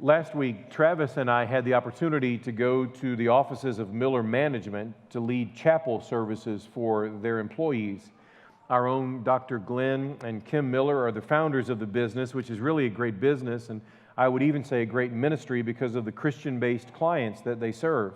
Last week, Travis and I had the opportunity to go to the offices of Miller Management to lead chapel services for their employees. Our own Dr. Glenn and Kim Miller are the founders of the business, which is really a great business, and I would even say a great ministry because of the Christian-based clients that they serve.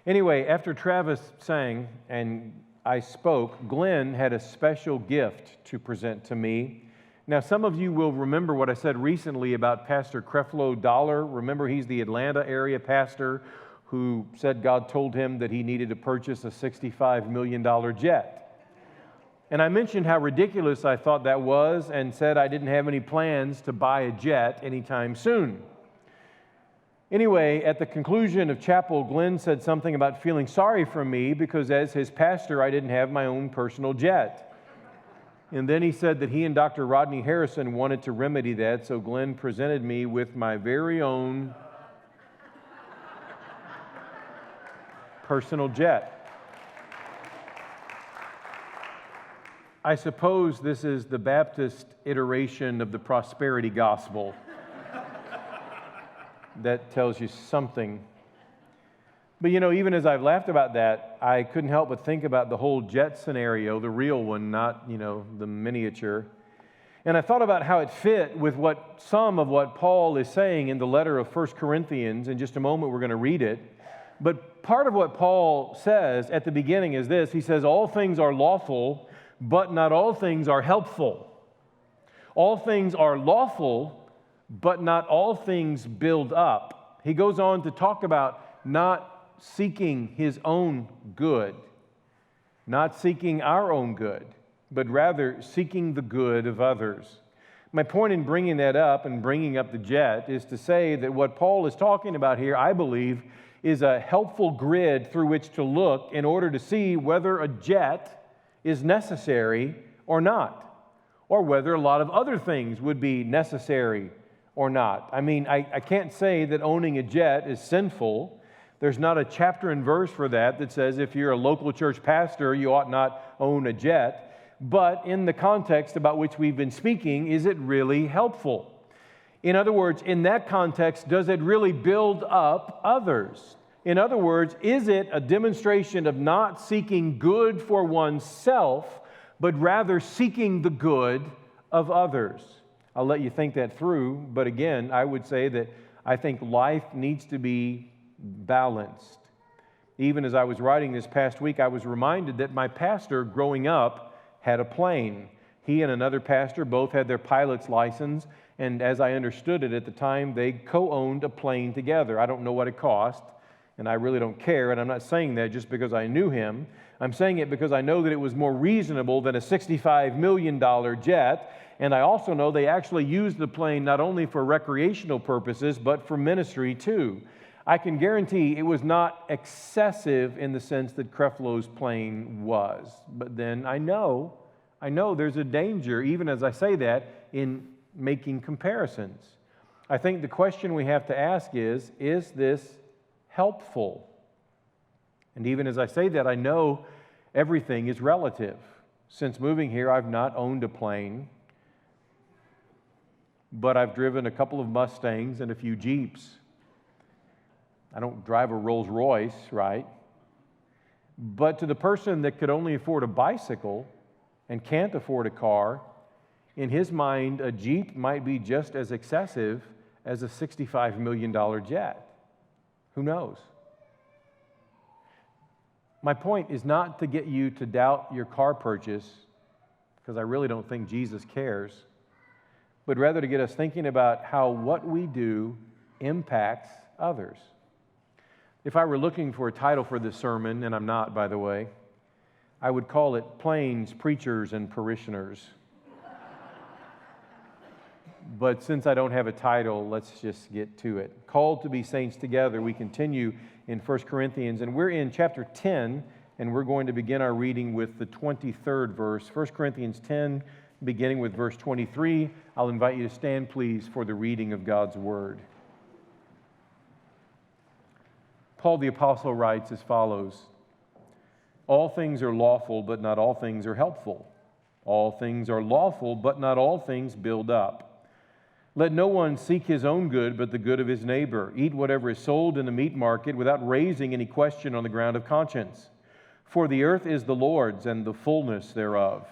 Anyway, after Travis sang and I spoke, Glenn had a special gift to present to me. Now, some of you will remember what I said recently about Pastor Creflo Dollar. Remember, he's the Atlanta area pastor who said God told him that he needed to purchase a $65 million jet. And I mentioned how ridiculous I thought that was and said I didn't have any plans to buy a jet anytime soon. Anyway, at the conclusion of chapel, Glenn said something about feeling sorry for me because as his pastor, I didn't have my own personal jet. And then he said that he and Dr. Rodney Harrison wanted to remedy that, so Glenn presented me with my very own personal jet. I suppose this is the Baptist iteration of the prosperity gospel. That tells you something. But even as I've laughed about that, I couldn't help but think about the whole jet scenario, the real one, not, the miniature. And I thought about how it fit with some of what Paul is saying in the letter of 1 Corinthians. In just a moment, we're going to read it. But part of what Paul says at the beginning is this. He says, all things are lawful, but not all things are helpful. All things are lawful, but not all things build up. He goes on to talk about not seeking his own good, not seeking our own good, but rather seeking the good of others. My point in bringing that up and bringing up the jet is to say that what Paul is talking about here, I believe, is a helpful grid through which to look in order to see whether a jet is necessary or not, or whether a lot of other things would be necessary or not. I can't say that owning a jet is sinful. There's not a chapter and verse for that says if you're a local church pastor, you ought not own a jet. But in the context about which we've been speaking, is it really helpful? In other words, in that context, does it really build up others? In other words, is it a demonstration of not seeking good for oneself, but rather seeking the good of others? I'll let you think that through, but again, I would say that I think life needs to be balanced. Even as I was writing this past week, I was reminded that my pastor growing up had a plane. He and another pastor both had their pilot's license, and as I understood it at the time, they co-owned a plane together. I don't know what it cost, and I really don't care, and I'm not saying that just because I knew him. I'm saying it because I know that it was more reasonable than a $65 million jet, and I also know they actually used the plane not only for recreational purposes, but for ministry too. I can guarantee it was not excessive in the sense that Creflo's plane was. But then I know there's a danger, even as I say that, in making comparisons. I think the question we have to ask is this helpful? And even as I say that, I know everything is relative. Since moving here, I've not owned a plane, but I've driven a couple of Mustangs and a few Jeeps. I don't drive a Rolls Royce, right? But to the person that could only afford a bicycle and can't afford a car, in his mind, a Jeep might be just as excessive as a $65 million jet. Who knows? My point is not to get you to doubt your car purchase, because I really don't think Jesus cares, but rather to get us thinking about how what we do impacts others. If I were looking for a title for this sermon, and I'm not, by the way, I would call it Planes, Preachers, and Parishioners. But since I don't have a title, let's just get to it. Called to be saints together, we continue in 1 Corinthians, and we're in chapter 10, and we're going to begin our reading with the 23rd verse. 1 Corinthians 10, beginning with verse 23. I'll invite you to stand, please, for the reading of God's Word. Paul the Apostle writes as follows: All things are lawful, but not all things are helpful. All things are lawful, but not all things build up. Let no one seek his own good, but the good of his neighbor. Eat whatever is sold in the meat market without raising any question on the ground of conscience. For the earth is the Lord's and the fullness thereof.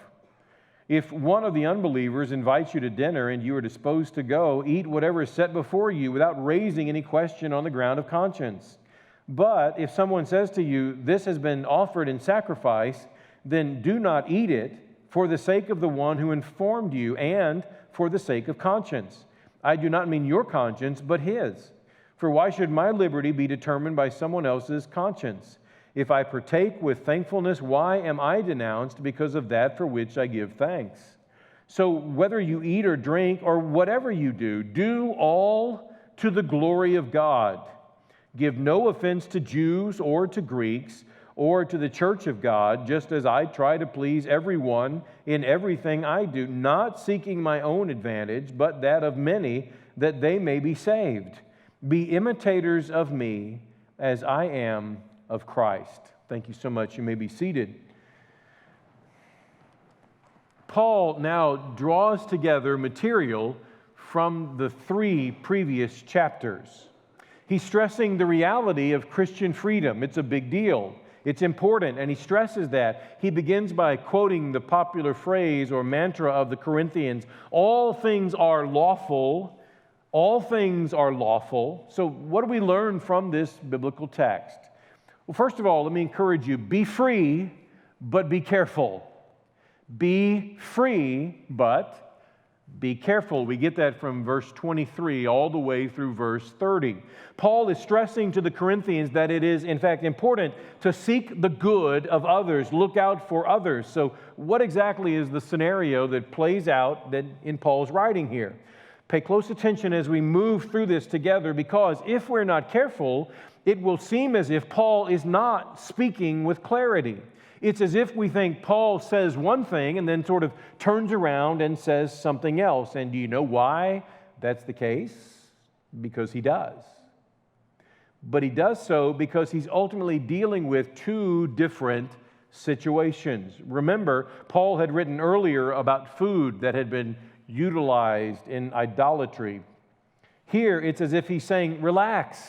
If one of the unbelievers invites you to dinner and you are disposed to go, eat whatever is set before you without raising any question on the ground of conscience. But if someone says to you, this has been offered in sacrifice, then do not eat it for the sake of the one who informed you and for the sake of conscience. I do not mean your conscience, but his. For why should my liberty be determined by someone else's conscience? If I partake with thankfulness, why am I denounced because of that for which I give thanks? So whether you eat or drink or whatever you do all to the glory of God. Give no offense to Jews or to Greeks or to the church of God, just as I try to please everyone in everything I do, not seeking my own advantage, but that of many, that they may be saved. Be imitators of me as I am of Christ. Thank you so much. You may be seated. Paul now draws together material from the 3 previous chapters. He's stressing the reality of Christian freedom. It's a big deal. It's important, and he stresses that. He begins by quoting the popular phrase or mantra of the Corinthians, all things are lawful. All things are lawful. So what do we learn from this biblical text? Well, first of all, let me encourage you, be free, but be careful. Be free, but be careful. We get that from verse 23 all the way through verse 30. Paul is stressing to the Corinthians that it is, in fact, important to seek the good of others, look out for others. So what exactly is the scenario that plays out in Paul's writing here? Pay close attention as we move through this together, because if we're not careful, it will seem as if Paul is not speaking with clarity. It's as if we think Paul says one thing and then sort of turns around and says something else. And do you know why that's the case? Because he does. But he does so because he's ultimately dealing with 2 different situations. Remember, Paul had written earlier about food that had been utilized in idolatry. Here, it's as if he's saying, relax.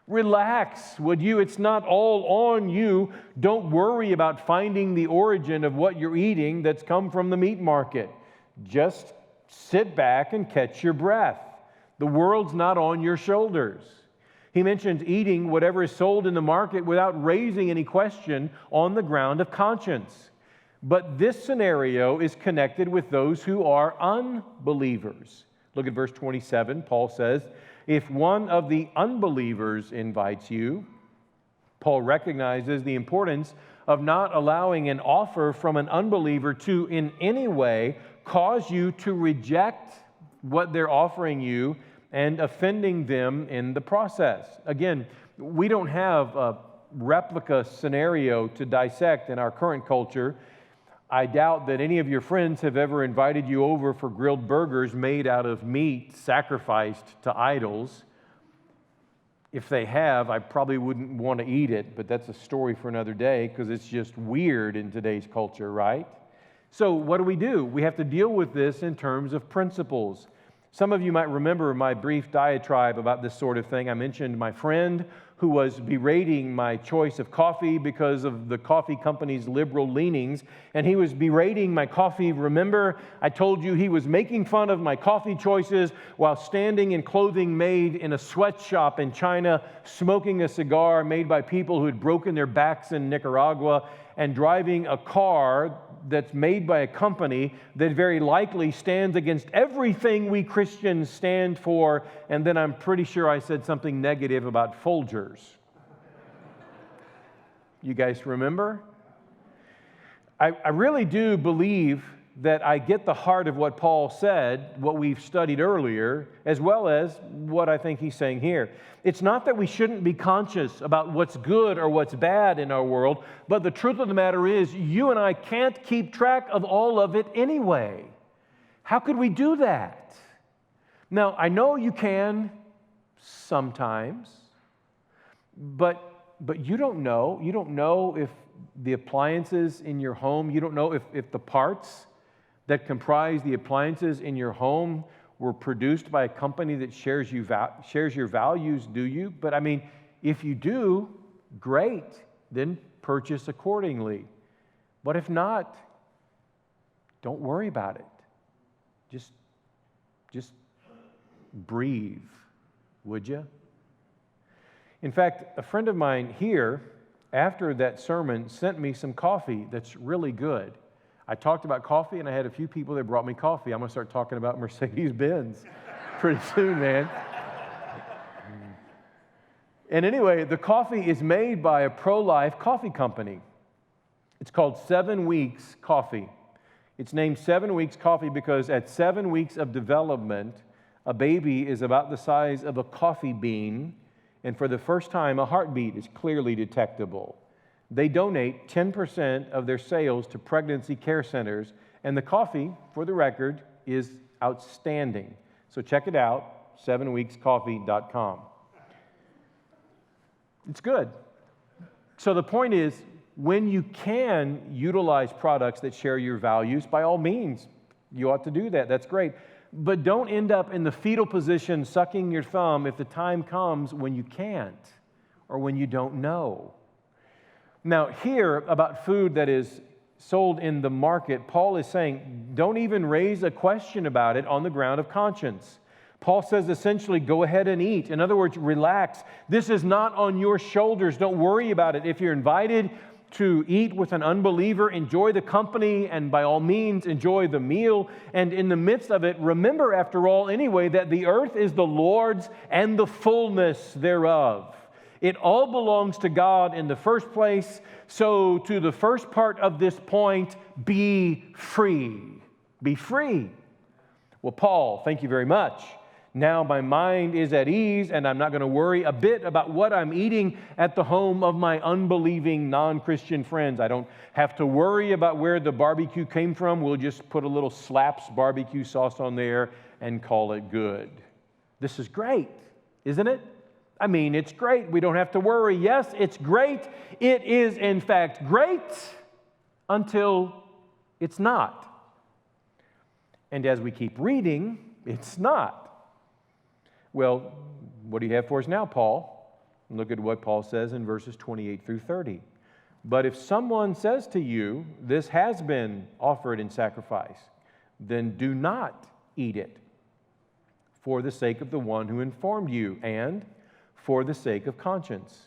Relax, would you? It's not all on you. Don't worry about finding the origin of what you're eating that's come from the meat market. Just sit back and catch your breath. The world's not on your shoulders. He mentions eating whatever is sold in the market without raising any question on the ground of conscience. But this scenario is connected with those who are unbelievers. Look at verse 27. Paul says, if one of the unbelievers invites you, Paul recognizes the importance of not allowing an offer from an unbeliever to in any way cause you to reject what they're offering you and offending them in the process. Again, we don't have a replica scenario to dissect in our current culture. I doubt that any of your friends have ever invited you over for grilled burgers made out of meat sacrificed to idols. If they have, I probably wouldn't want to eat it, but that's a story for another day because it's just weird in today's culture, right? So what do? We have to deal with this in terms of principles. Some of you might remember my brief diatribe about this sort of thing. I mentioned my friend who was berating my choice of coffee because of the coffee company's liberal leanings, and he was berating my coffee. Remember, I told you he was making fun of my coffee choices while standing in clothing made in a sweatshop in China, smoking a cigar made by people who had broken their backs in Nicaragua, and driving a car that's made by a company that very likely stands against everything we Christians stand for. And then I'm pretty sure I said something negative about Folgers. You guys remember? I really do believe that I get the heart of what Paul said, what we've studied earlier, as well as what I think he's saying here. It's not that we shouldn't be conscious about what's good or what's bad in our world, but the truth of the matter is you and I can't keep track of all of it anyway. How could we do that? Now, I know you can sometimes, but you don't know. You don't know if the appliances in your home, you don't know if the parts that comprise the appliances in your home were produced by a company that shares your values, do you? But I mean, if you do, great, then purchase accordingly. But if not, don't worry about it. Just breathe, would you? In fact, a friend of mine here, after that sermon, sent me some coffee that's really good. I talked about coffee, and I had a few people that brought me coffee. I'm going to start talking about Mercedes-Benz pretty soon, man. And anyway, the coffee is made by a pro-life coffee company. It's called 7 Weeks Coffee. It's named 7 Weeks Coffee because at 7 weeks of development, a baby is about the size of a coffee bean, and for the first time, a heartbeat is clearly detectable. They donate 10% of their sales to pregnancy care centers, and the coffee, for the record, is outstanding. So check it out, 7weekscoffee.com. It's good. So the point is, when you can utilize products that share your values, by all means, you ought to do that. That's great. But don't end up in the fetal position sucking your thumb if the time comes when you can't or when you don't know. Now, here about food that is sold in the market, Paul is saying, don't even raise a question about it on the ground of conscience. Paul says essentially, go ahead and eat. In other words, relax. This is not on your shoulders. Don't worry about it. If you're invited to eat with an unbeliever, enjoy the company, and by all means, enjoy the meal. And in the midst of it, remember, after all, anyway, that the earth is the Lord's and the fullness thereof. It all belongs to God in the first place. So to the first part of this point, be free. Be free. Well, Paul, thank you very much. Now my mind is at ease, and I'm not going to worry a bit about what I'm eating at the home of my unbelieving non-Christian friends. I don't have to worry about where the barbecue came from. We'll just put a little Slaps barbecue sauce on there and call it good. This is great, isn't it? I mean, it's great. We don't have to worry. Yes, it's great. It is, in fact, great until it's not. And as we keep reading, it's not. Well, what do you have for us now, Paul? Look at what Paul says in verses 28 through 30. But if someone says to you, this has been offered in sacrifice, then do not eat it for the sake of the one who informed you and for the sake of conscience.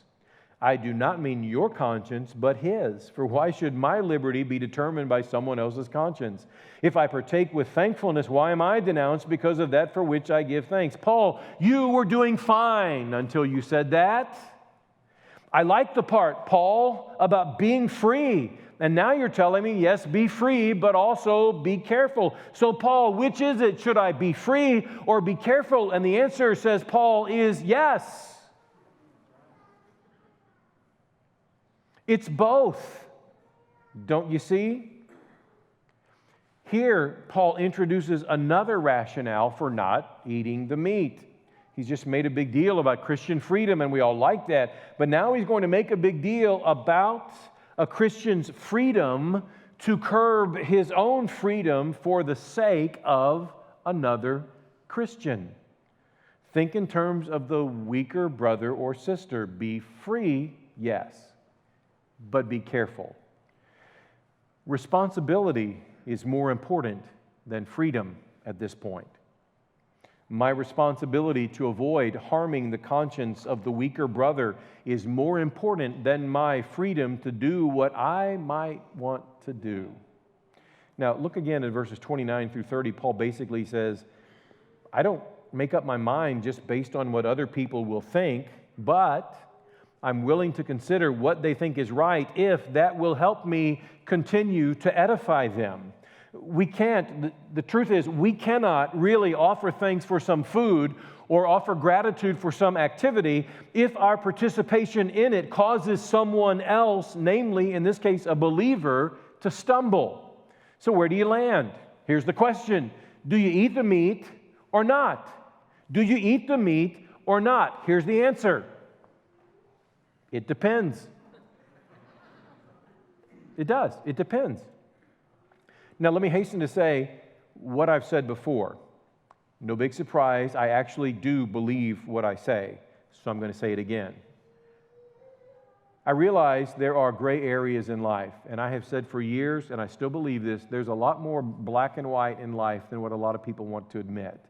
I do not mean your conscience, but his. For why should my liberty be determined by someone else's conscience? If I partake with thankfulness, why am I denounced because of that for which I give thanks? Paul, you were doing fine until you said that. I like the part, Paul, about being free. And now you're telling me, yes, be free, but also be careful. So, Paul, which is it? Should I be free or be careful? And the answer, says Paul, is yes. It's both. Don't you see? Here, Paul introduces another rationale for not eating the meat. He's just made a big deal about Christian freedom, and we all like that. But now he's going to make a big deal about a Christian's freedom to curb his own freedom for the sake of another Christian. Think in terms of the weaker brother or sister. Be free, yes, but be careful. Responsibility is more important than freedom at this point. My responsibility to avoid harming the conscience of the weaker brother is more important than my freedom to do what I might want to do. Now, look again at verses 29 through 30. Paul basically says, I don't make up my mind just based on what other people will think, but I'm willing to consider what they think is right if that will help me continue to edify them. We can't, the truth is, we cannot really offer thanks for some food or offer gratitude for some activity if our participation in it causes someone else, namely, in this case, a believer, to stumble. So where do you land? Here's the question. Do you eat the meat or not? Do you eat the meat or not? Here's the answer. It depends. It does. It depends. Now, let me hasten to say what I've said before. No big surprise, I actually do believe what I say, so I'm going to say it again. I realize there are gray areas in life, and I have said for years, and I still believe this, there's a lot more black and white in life than what a lot of people want to admit.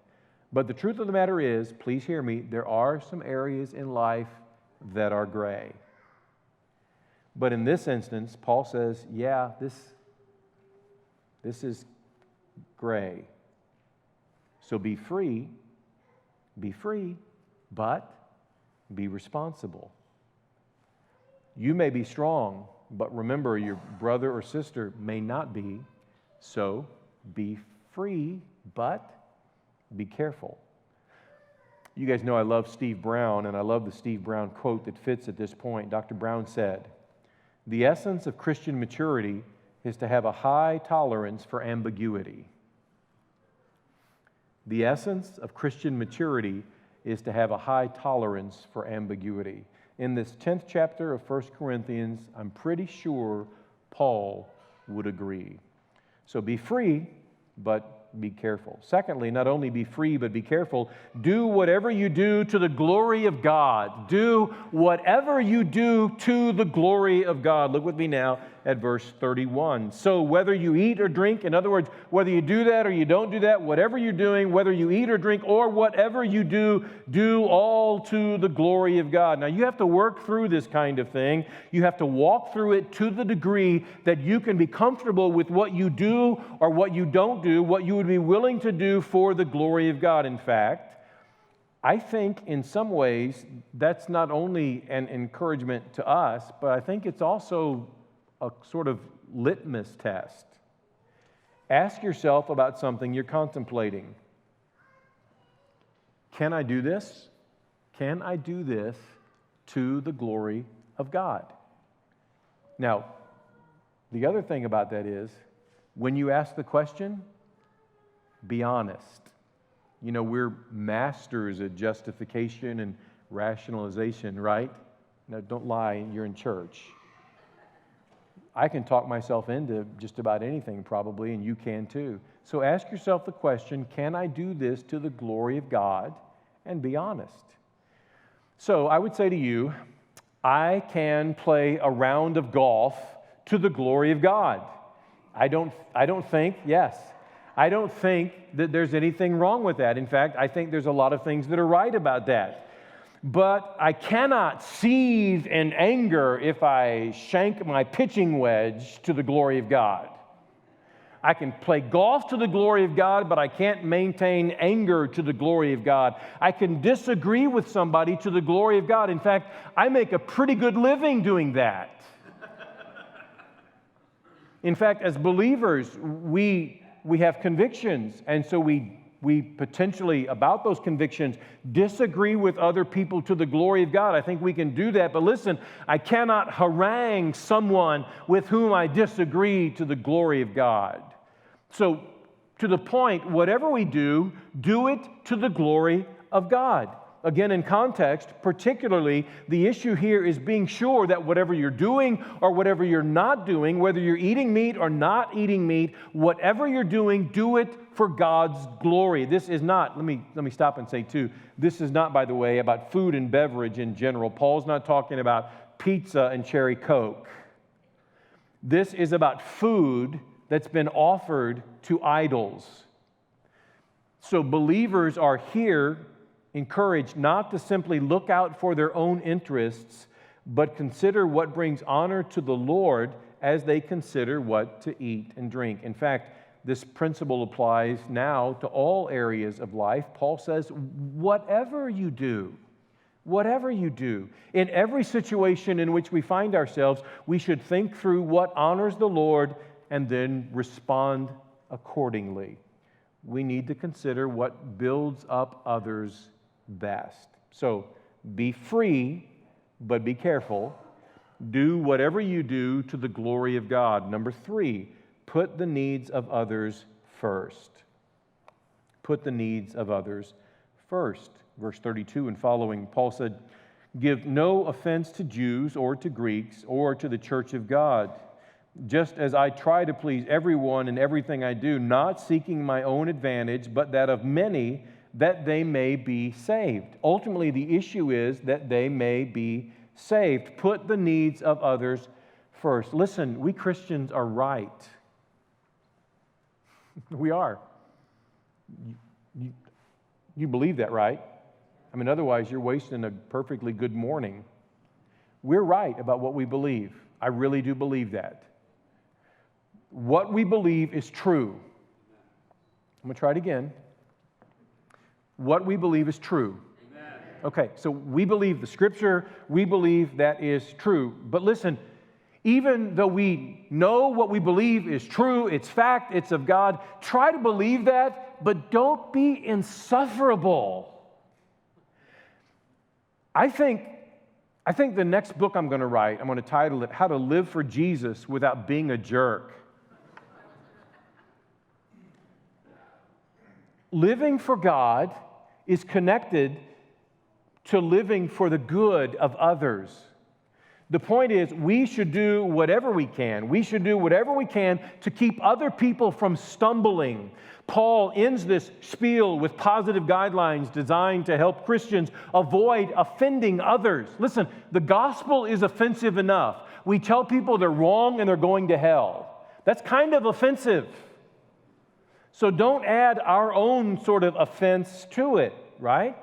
But the truth of the matter is, please hear me, there are some areas in life that are gray. But in this instance, Paul says, yeah, this is gray. So be free, but be responsible. You may be strong, but remember your brother or sister may not be. So be free, but be careful. You guys know I love Steve Brown, and I love the Steve Brown quote that fits at this point. Dr. Brown said, "The essence of Christian maturity is to have a high tolerance for ambiguity." The essence of Christian maturity is to have a high tolerance for ambiguity. In this 10th chapter of 1 Corinthians, I'm pretty sure Paul would agree. So be free, but be careful. Secondly, not only be free, but be careful. Do whatever you do to the glory of God. Do whatever you do to the glory of God. Look with me now at verse 31. So whether you eat or drink, in other words, whether you do that or you don't do that, whatever you're doing, whether you eat or drink or whatever you do, do all to the glory of God. Now you have to work through this kind of thing. You have to walk through it to the degree that you can be comfortable with what you do or what you don't do, what you would be willing to do for the glory of God. In fact, I think in some ways that's not only an encouragement to us, but I think it's also a sort of litmus test. Ask yourself about something you're contemplating. Can I do this? Can I do this to the glory of God? Now, the other thing about that is, when you ask the question, be honest. You know, we're masters at justification and rationalization, right? Now, don't lie, you're in church. I can talk myself into just about anything probably, and you can too. So ask yourself the question, can I do this to the glory of God? And be honest. So I would say to you, I can play a round of golf to the glory of God. I don't think that there's anything wrong with that. In fact, I think there's a lot of things that are right about that. But I cannot seethe in anger if I shank my pitching wedge to the glory of God. I can play golf to the glory of God, but I can't maintain anger to the glory of God. I can disagree with somebody to the glory of God. In fact, I make a pretty good living doing that. In fact, as believers, we have convictions, and so we potentially, about those convictions, disagree with other people to the glory of God. I think we can do that, but listen, I cannot harangue someone with whom I disagree to the glory of God. So, to the point, whatever we do, do it to the glory of God. Again, in context, particularly, the issue here is being sure that whatever you're doing or whatever you're not doing, whether you're eating meat or not eating meat, whatever you're doing, do it for God's glory. This is not, let me stop and say too, this is not, by the way, about food and beverage in general. Paul's not talking about pizza and cherry Coke. This is about food that's been offered to idols. So believers are here encouraged not to simply look out for their own interests, but consider what brings honor to the Lord as they consider what to eat and drink. In fact, this principle applies now to all areas of life. Paul says, whatever you do, in every situation in which we find ourselves, we should think through what honors the Lord and then respond accordingly. We need to consider what builds up others best. So be free, but be careful. Do whatever you do to the glory of God. Number 3, put the needs of others first. Put the needs of others first. Verse 32 and following, Paul said, "Give no offense to Jews or to Greeks or to the church of God, just as I try to please everyone in everything I do, not seeking my own advantage, but that of many, that they may be saved. Ultimately, the issue is that they may be saved. Put the needs of others first. Listen, we Christians are right. We are. You believe that, right? I mean, otherwise you're wasting a perfectly good morning. We're right about what we believe. I really do believe that. What we believe is true. I'm going to try it again. What we believe is true. Amen. Okay, so we believe the Scripture. We believe that is true. But listen, even though we know what we believe is true, it's fact, it's of God, try to believe that, but don't be insufferable. I think the next book I'm going to write, I'm going to title it, How to Live for Jesus Without Being a Jerk. Living for God is connected to living for the good of others. The point is, we should do whatever we can. We should do whatever we can to keep other people from stumbling. Paul ends this spiel with positive guidelines designed to help Christians avoid offending others. Listen, the gospel is offensive enough. We tell people they're wrong and they're going to hell. That's kind of offensive. So don't add our own sort of offense to it, right?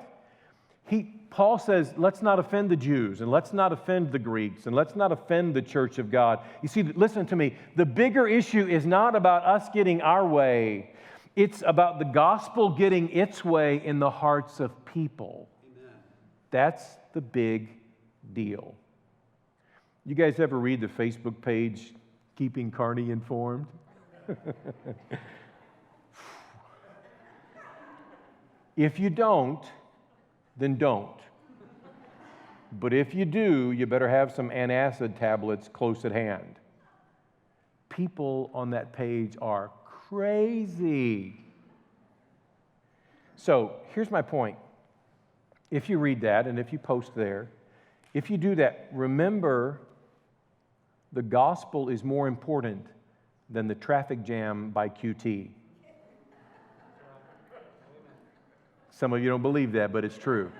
Paul says, let's not offend the Jews, and let's not offend the Greeks, and let's not offend the church of God. You see, listen to me. The bigger issue is not about us getting our way. It's about the gospel getting its way in the hearts of people. Amen. That's the big deal. You guys ever read the Facebook page, Keeping Kearney Informed? If you don't, then don't. But if you do, you better have some antacid tablets close at hand. People on that page are crazy. So here's my point. If you read that and if you post there, if you do that, remember the gospel is more important than the traffic jam by QT. Some of you don't believe that, but it's true.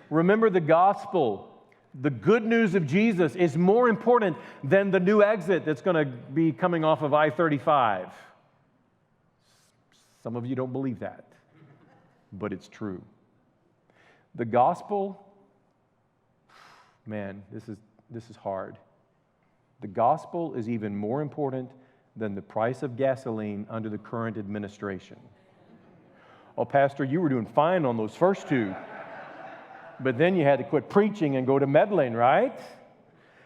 Remember the gospel, the good news of Jesus is more important than the new exit that's going to be coming off of I-35. Some of you don't believe that, but it's true. The gospel, man, this is hard. The gospel is even more important than the price of gasoline under the current administration. Oh, Pastor, you were doing fine on those first two. But then you had to quit preaching and go to meddling, right?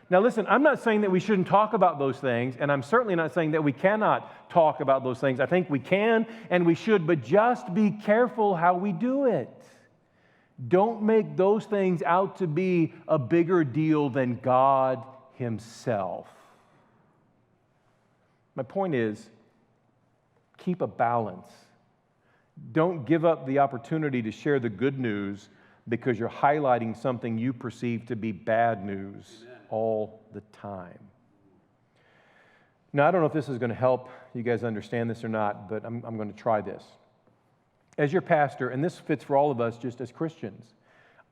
Now listen, I'm not saying that we shouldn't talk about those things, and I'm certainly not saying that we cannot talk about those things. I think we can and we should, but just be careful how we do it. Don't make those things out to be a bigger deal than God Himself. My point is, keep a balance. Don't give up the opportunity to share the good news because you're highlighting something you perceive to be bad news. Amen. All the time. Now, I don't know if this is going to help you guys understand this or not, but I'm going to try this. As your pastor, and this fits for all of us just as Christians,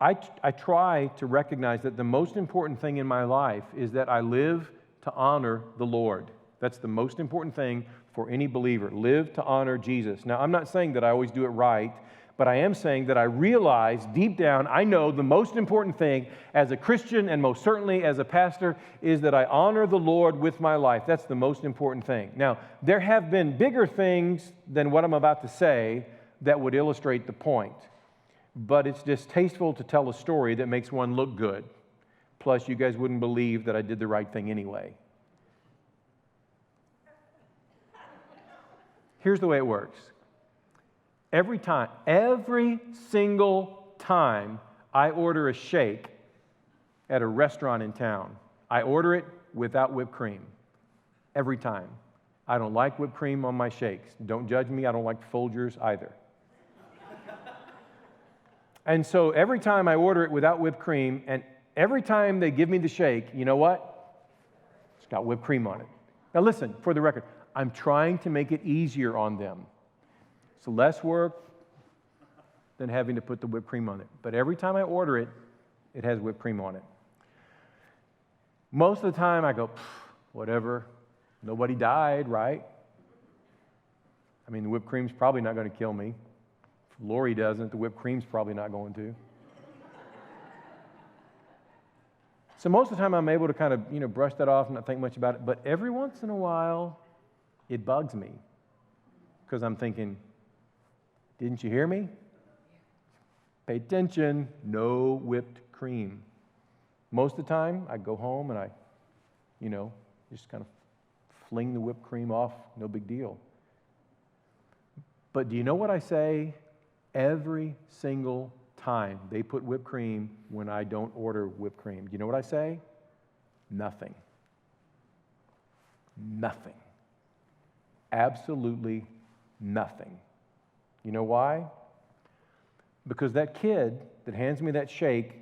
I try to recognize that the most important thing in my life is that I live to honor the Lord. That's the most important thing for any believer. Live to honor Jesus. Now, I'm not saying that I always do it right, but I am saying that I realize deep down, I know the most important thing as a Christian and most certainly as a pastor is that I honor the Lord with my life. That's the most important thing. Now, there have been bigger things than what I'm about to say that would illustrate the point, but it's distasteful to tell a story that makes one look good. Plus, you guys wouldn't believe that I did the right thing anyway. Here's the way it works. Every single time I order a shake at a restaurant in town, I order it without whipped cream. Every time. I don't like whipped cream on my shakes. Don't judge me. I don't like Folgers either. And so every time I order it without whipped cream, and every time they give me the shake, you know what? It's got whipped cream on it. Now listen, for the record, I'm trying to make it easier on them. It's less work, than having to put the whipped cream on it. But every time I order it, it has whipped cream on it. Most of the time I go, whatever, nobody died, right? I mean, the whipped cream's probably not going to kill me. If Lori doesn't, the whipped cream's probably not going to. So most of the time I'm able to kind of, brush that off and not think much about it. But every once in a while, it bugs me because I'm thinking, didn't you hear me? Pay attention, no whipped cream. Most of the time, I go home and I, just kind of fling the whipped cream off, no big deal. But do you know what I say every single time they put whipped cream when I don't order whipped cream? Do you know what I say? Nothing. Nothing. Absolutely nothing. You know why? Because that kid that hands me that shake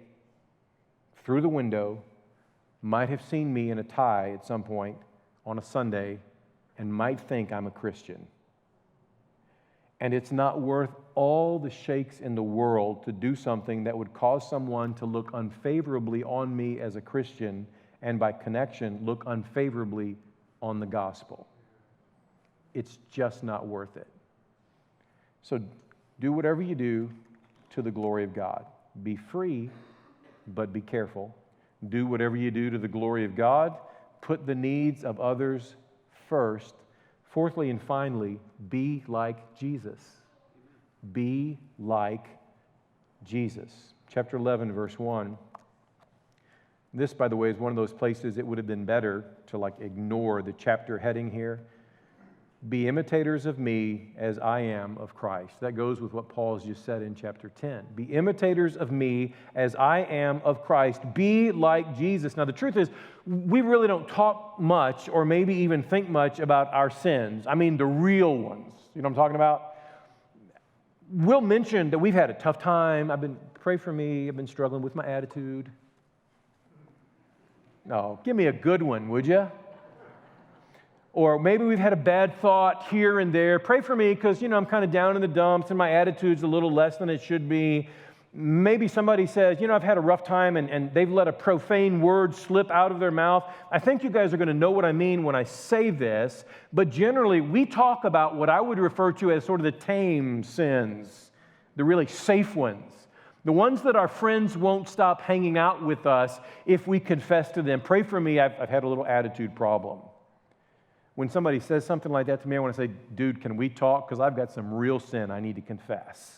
through the window might have seen me in a tie at some point on a Sunday and might think I'm a Christian. And it's not worth all the shakes in the world to do something that would cause someone to look unfavorably on me as a Christian, and by connection, look unfavorably on the gospel. It's just not worth it. So do whatever you do to the glory of God. Be free, but be careful. Do whatever you do to the glory of God. Put the needs of others first. Fourthly and finally, be like Jesus. Be like Jesus. Chapter 11, verse 1. This, by the way, is one of those places it would have been better to ignore the chapter heading here. Be imitators of me as I am of Christ. That goes with what Paul has just said in chapter 10. Be imitators of me as I am of Christ. Be like Jesus. Now, the truth is, we really don't talk much or maybe even think much about our sins. I mean, the real ones. You know what I'm talking about? We'll mention that we've had a tough time. Pray for me. I've been struggling with my attitude. No, give me a good one, would you? Or maybe we've had a bad thought here and there. Pray for me because, I'm kind of down in the dumps and my attitude's a little less than it should be. Maybe somebody says, I've had a rough time and they've let a profane word slip out of their mouth. I think you guys are going to know what I mean when I say this, but generally we talk about what I would refer to as sort of the tame sins, the really safe ones, the ones that our friends won't stop hanging out with us if we confess to them. Pray for me, I've had a little attitude problem. When somebody says something like that to me, I want to say, dude, can we talk? Because I've got some real sin I need to confess.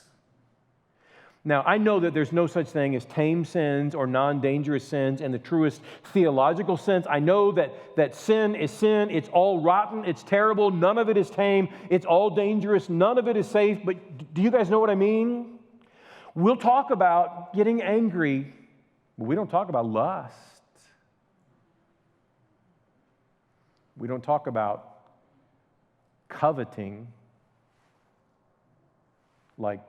Now, I know that there's no such thing as tame sins or non-dangerous sins in the truest theological sense. I know that sin is sin. It's all rotten. It's terrible. None of it is tame. It's all dangerous. None of it is safe. But do you guys know what I mean? We'll talk about getting angry, but we don't talk about lust. We don't talk about coveting, like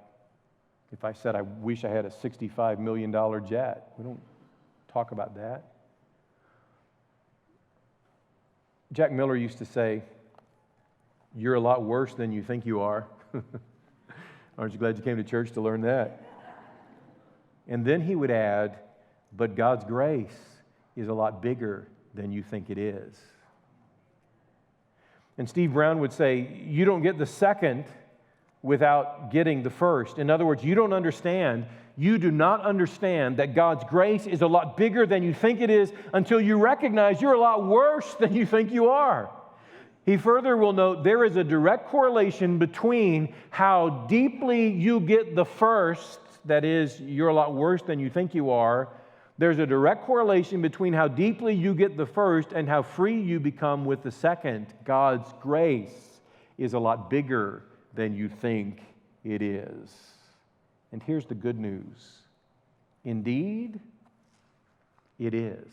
if I said I wish I had a $65 million jet. We don't talk about that. Jack Miller used to say, "You're a lot worse than you think you are." Aren't you glad you came to church to learn that? And then he would add, "But God's grace is a lot bigger than you think it is." And Steve Brown would say, you don't get the second without getting the first. In other words, you do not understand that God's grace is a lot bigger than you think it is until you recognize you're a lot worse than you think you are. He further will note there is a direct correlation between how deeply you get the first, that is, you're a lot worse than you think you are. There's a direct correlation between how deeply you get the first and how free you become with the second. God's grace is a lot bigger than you think it is. And here's the good news. Indeed, it is.